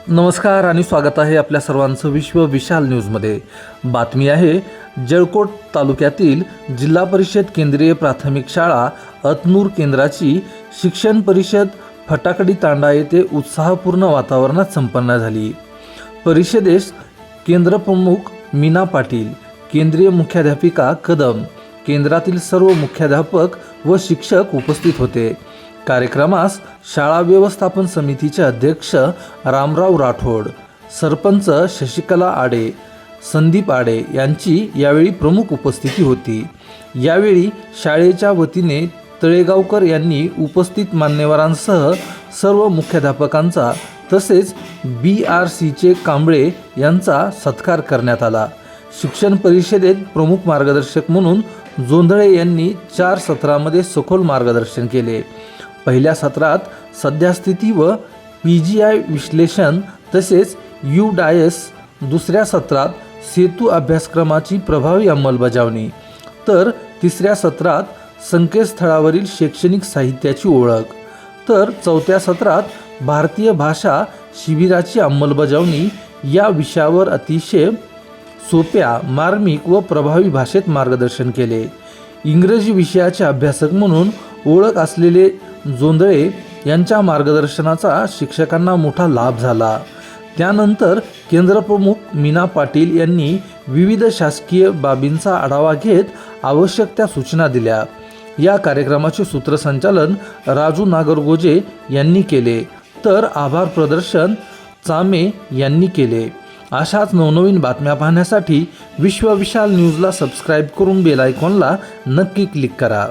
नमस्कार आणि स्वागत आहे आपल्या सर्वांचं विश्व विशाल न्यूजमध्ये। बातमी आहे जळकोट तालुक्यातील जिल्हा परिषद केंद्रीय प्राथमिक शाळा अतनूर केंद्राची शिक्षण परिषद फटाकडी तांडा येथे उत्साहपूर्ण वातावरणात संपन्न झाली। परिषदेस केंद्र प्रमुख मीना पाटील, केंद्रीय मुख्याध्यापिका कदम, केंद्रातील सर्व मुख्याध्यापक व शिक्षक उपस्थित होते। कार्यक्रमास शाळा व्यवस्थापन समितीचे अध्यक्ष रामराव राठोड, सरपंच शशिकला आडे, संदीप आडे यांची यावेळी प्रमुख उपस्थिती होती। यावेळी शाळेच्या वतीने तळेगावकर यांनी उपस्थित मान्यवरांसह सर्व मुख्याध्यापकांचा तसेच BRCचे कांबळे यांचा सत्कार करण्यात आला। शिक्षण परिषदेत प्रमुख मार्गदर्शक म्हणून जोंधळे यांनी 4 सत्रामध्ये सखोल मार्गदर्शन केले। पहिल्या सत्रात सद्यस्थिती व PGI विश्लेषण तसेच UDAS, दुसऱ्या सत्रात सेतू अभ्यासक्रमाची प्रभावी अंमलबजावणी, तर तिसऱ्या सत्रात संकेतस्थळावरील शैक्षणिक साहित्याची ओळख, तर चौथ्या सत्रात भारतीय भाषा शिबिराची अंमलबजावणी या विषयावर अतिशय सोप्या, मार्मिक व प्रभावी भाषेत मार्गदर्शन केले। इंग्रजी विषयाचे अभ्यासक म्हणून ओळख असलेले जोंधळे यांच्या मार्गदर्शनाचा शिक्षकांना मोठा लाभ झाला। त्यानंतर केंद्रप्रमुख मीना पाटील यांनी विविध शासकीय बाबींचा आढावा घेत आवश्यक त्या सूचना दिल्या। या कार्यक्रमाचे सूत्रसंचालन राजू नागरगोजे यांनी केले, तर आभार प्रदर्शन चामे यांनी केले। अशाच नवनवीन बातम्या पाहण्यासाठी विश्व विशाल न्यूजला सबस्क्राईब करून बेल आयकॉनला नक्की क्लिक करा।